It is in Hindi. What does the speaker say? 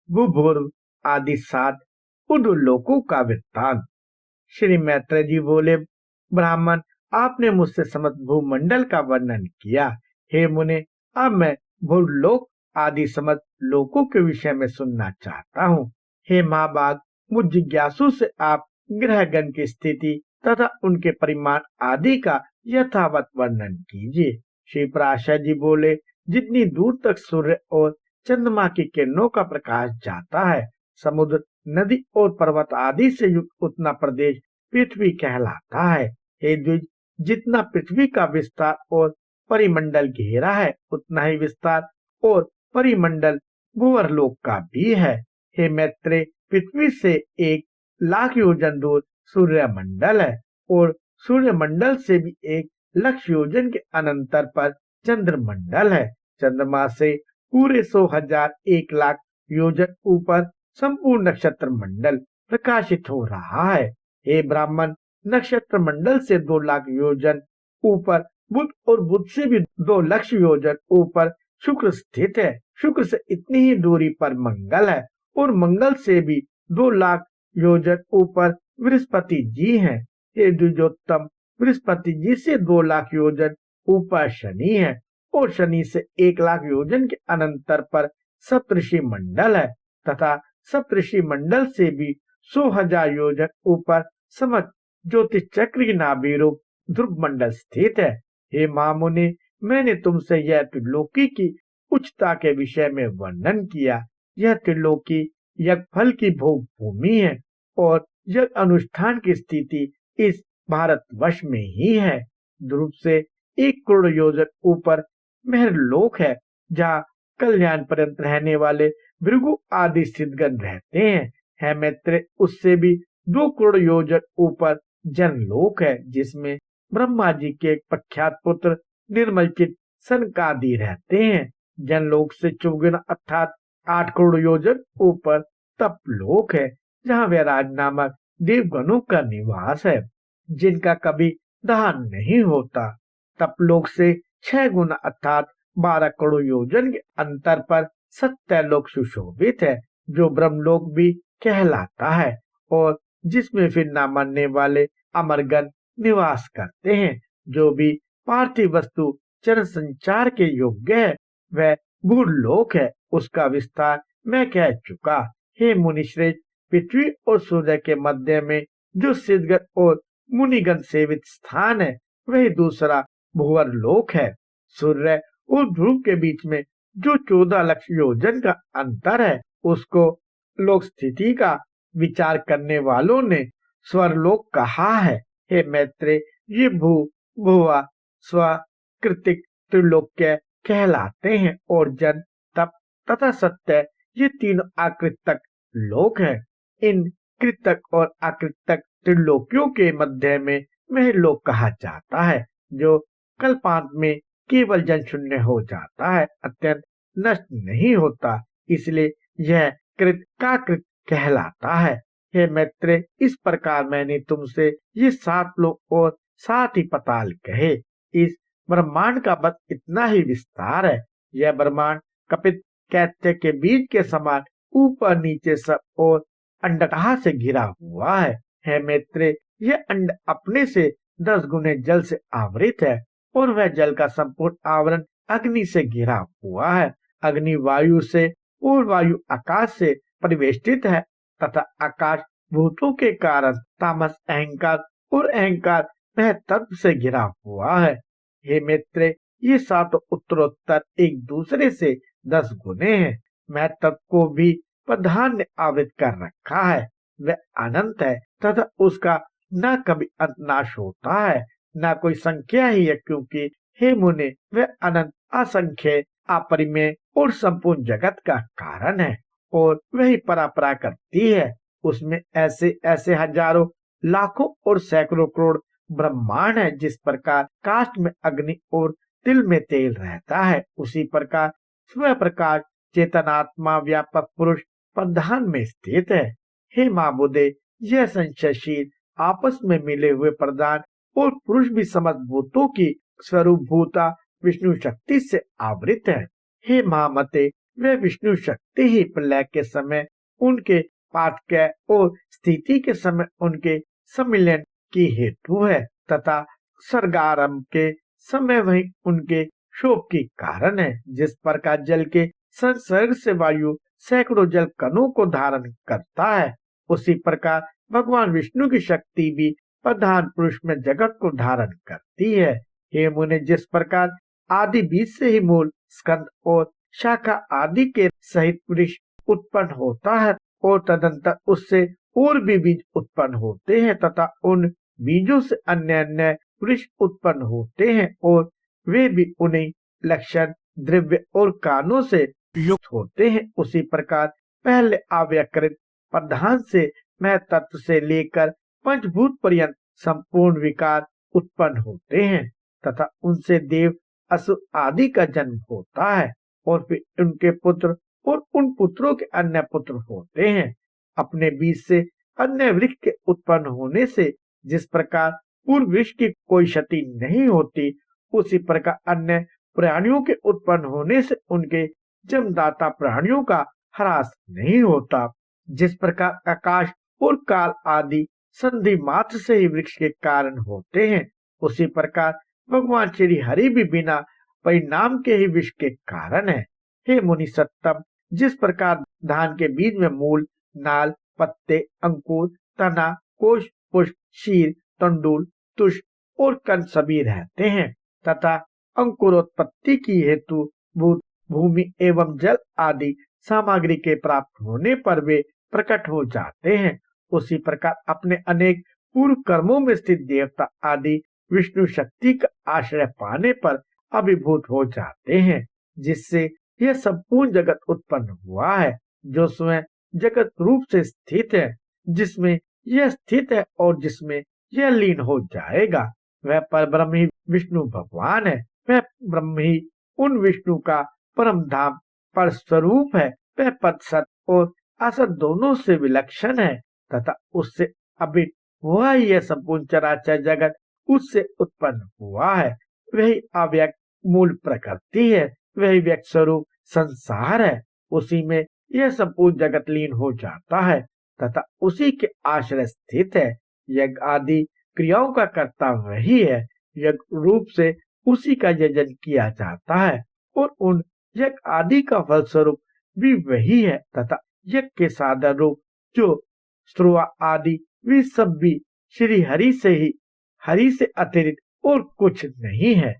भूभुर्व आदि 7 उर्लोकों का वृत्तांत। श्री मैत्रेय जी बोले, ब्राह्मण, आपने मुझसे समस्त भूमंडल का वर्णन किया। हे मुने, अब मैं भूलोक आदि समस्त लोकों के विषय में सुनना चाहता हूँ। हे महाभाग, मुझ जिज्ञासु से आप ग्रहगण की स्थिति तथा उनके परिमाण आदि का यथावत वर्णन कीजिए। श्री पराशर जी बोले, जितनी दूर तक सूर्य और चंद्रमा की किरणों का प्रकाश जाता है, समुद्र, नदी और पर्वत आदि से युक्त उतना प्रदेश पृथ्वी कहलाता है। हे द्विज, जितना पृथ्वी का विस्तार और परिमंडल घेरा है, उतना ही विस्तार और परिमंडल भूवर्लोक का भी है। हे मैत्रेय, पृथ्वी से 1 लाख योजन दूर सूर्य मंडल है और सूर्य मंडल से भी 1 लाख योजन के अनंतर पर चंद्रमंडल है। चंद्रमा से पूरे 100,000 1 लाख योजन ऊपर संपूर्ण नक्षत्र मंडल प्रकाशित हो रहा है। हे ब्राह्मण, नक्षत्र मंडल से 2 लाख योजन ऊपर बुध और बुध से भी 2 लाख योजन ऊपर शुक्र स्थित है। शुक्र से इतनी ही दूरी पर मंगल है और मंगल से भी 2 लाख योजन ऊपर बृहस्पति जी हैं। हे द्विजोत्तम, बृहस्पति जी से 2 लाख योजन ऊपर शनि है और शनि से 1 लाख योजन के अनंतर पर सप्तऋषि मंडल है तथा सप्तऋषि मंडल से भी 100,000 योजन ऊपर समस्त ज्योतिष चक्र की नाभि रूप ध्रुव मंडल स्थित है। हे महामुनि, मैंने तुमसे यह त्रिलोकी की उच्चता के विषय में वर्णन किया। यह त्रिलोकी यज्ञफल की भोग भूमि है और यज्ञ अनुष्ठान की स्थिति इस भारतवर्ष में ही है। ध्रुव से 1 करोड़ योजन ऊपर मेहरलोक है, जहाँ कल्याण पर्यंत रहने वाले भृगु आदि सिद्धगण रहते हैं। है मैत्रेय, उससे भी 2 करोड़ योजन ऊपर जनलोक है, जिसमें ब्रह्मा जी के एक प्रख्यात पुत्र निर्मलचित सनकादि रहते हैं। जनलोक से चौगुना अर्थात 8 करोड़ योजन ऊपर तपलोक है, जहाँ वैराज नामक देवगणों का निवास है, जिनका कभी दहन नहीं होता। तपलोक से 6 गुना अर्थात 12 करोड़ योजन के अंतर पर सत्यलोक सुशोभित है, जो ब्रह्मलोक भी कहलाता है और जिसमें फिर न मरने वाले अमरगण निवास करते हैं। जो भी पार्थिव वस्तु चर संचार के योग्य है, वह भूलोक है। उसका विस्तार मैं कह चुका। हे मुनिश्रेष्ठ, पृथ्वी और सूर्य के मध्य में जो सिद्धगण और मुनिगण सेवित स्थान है, वही दूसरा भूवर लोक है। सूर्य और ध्रुव के बीच में जो 14 लाख योजन का अंतर है, उसको लोक स्थिति का विचार करने वालों ने स्वरलोक कहा है। हे मैत्रेय, ये भुवा स्वकृतिक त्रिलोक्य कहलाते हैं और जन, तप तथा सत्य, ये तीनों आकृतक लोक हैं। इन कृतक और आकृतक त्रिलोकियों के मध्य में महलोक कहा जाता है, जो कल्पांत में केवल जन शून्य हो जाता है, अत्यंत नष्ट नहीं होता, इसलिए यह कृत का कृत कहलाता है। हे मैत्रेय, इस प्रकार मैंने तुमसे ये 7 लोक और 7 ही पताल कहे। इस ब्रह्मांड का बस इतना ही विस्तार है। यह ब्रह्मांड कपित कैत्य के बीज के समान ऊपर नीचे सब और अंडकहा से घिरा हुआ है। हे मैत्रेय, यह अंड अपने से 10 गुने जल से आवृत है और वह जल का संपूर्ण आवरण अग्नि से घिरा हुआ है। अग्नि वायु से और वायु आकाश से परिवेष्टित है तथा आकाश भूतों के कारण तामस अहंकार और अहंकार वह तत्व से घिरा हुआ है। हे मित्र, ये 7 उत्तरोत्तर एक दूसरे से 10 गुने हैं। मैं तत्व को भी प्रधान ने आवृत कर रखा है। वह अनंत है तथा उसका न कभी अंत नाश होता है, न कोई संख्या ही है, क्योंकि हे मुने, वह अनंत, असंख्य, अपरिमेय और संपूर्ण जगत का कारण है और वही परापरा करती है। उसमें ऐसे ऐसे हजारों, लाखों और सैकड़ों करोड़ ब्रह्मांड है। जिस प्रकार काष्ठ में अग्नि और तिल में तेल रहता है, उसी प्रकार स्व प्रकाश चेतनात्मा व्यापक पुरुष प्रधान में स्थित है। हे माबुदे, यह संशयशील आपस में मिले हुए प्रधान और पुरुष भी समस्त भूतों की स्वरूप भूता विष्णु शक्ति से आवृत है। हे महामते, वह विष्णु शक्ति ही प्रलय के समय उनके पाठक्य और स्थिति के समय उनके सम्मिलन की हेतु है तथा सर्गारंभ के समय वही उनके शोक की कारण है। जिस प्रकार जल के संसर्ग से वायु सैकड़ों जल कणों को धारण करता है, उसी प्रकार भगवान विष्णु की शक्ति भी प्रधान पुरुष में जगत को धारण करती है। हे मुने, जिस प्रकार आदि बीज से ही मूल, स्कंद और शाखा आदि के सहित वृक्ष उत्पन्न होता है और तदंतर उससे और भी बीज उत्पन्न होते हैं तथा उन बीजों से अन्य अन्य वृक्ष उत्पन्न होते हैं और वे भी उन्हीं लक्षण, द्रव्य और कानों से युक्त होते हैं, उसी प्रकार पहले अव्यकृत प्रधान से मैं तत्व से लेकर पंचभूत पर्यंत संपूर्ण विकार उत्पन्न होते हैं तथा उनसे देव, असुर आदि का जन्म होता है और फिर उनके पुत्र और उन पुत्रों के अन्य पुत्र होते हैं। अपने बीज से अन्य वृक्ष के उत्पन्न होने से जिस प्रकार पूर्व वृक्ष की कोई क्षति नहीं होती, उसी प्रकार अन्य प्राणियों के उत्पन्न होने से उनके जन्मदाता प्राणियों का ह्रास नहीं होता। जिस प्रकार आकाश और काल आदि संधि मात्र से ही वृक्ष के कारण होते हैं, उसी प्रकार भगवान श्री हरि भी बिना परिणाम के ही विश्व के कारण है। हे मुनि सत्तम, जिस प्रकार धान के बीज में मूल, नाल, पत्ते, अंकुर, तना, कोश, पुष्प, शीर, तंडुल, तुष और कण सभी रहते हैं तथा अंकुरोत्पत्ति की हेतु भूत, भूमि एवं जल आदि सामग्री के प्राप्त होने पर वे प्रकट हो जाते हैं, उसी प्रकार अपने अनेक पूर्व कर्मों में स्थित देवता आदि विष्णु शक्ति का आश्रय पाने पर अभिभूत हो जाते हैं, जिससे यह संपूर्ण जगत उत्पन्न हुआ है, जो स्वयं जगत रूप से स्थित है, जिसमें यह स्थित है और जिसमें यह लीन हो जाएगा। वह परब्रह्म ही विष्णु भगवान है। वह ब्रह्म ही उन विष्णु का परम धाम पर स्वरूप है। वह पद सत और असत दोनों से विलक्षण है तथा उससे अभिन्न हुआ ही यह संपूर्ण चराचर जगत उससे उत्पन्न हुआ है। वही अव्यक्त मूल प्रकृति है, वही व्यक्त स्वरूप संसार है। उसी में यह संपूर्ण जगत लीन हो जाता है तथा उसी के आश्रय स्थित है। यज्ञ आदि क्रियाओं का कर्ता वही है। यज्ञ रूप से उसी का यजन किया जाता है और उन यज्ञ आदि का फल स्वरूप भी वही है तथा यज्ञ के साधन रूप जो स्त्रुआ आदि वे सब भी श्री हरि से ही, हरि से अतिरिक्त और कुछ नहीं है।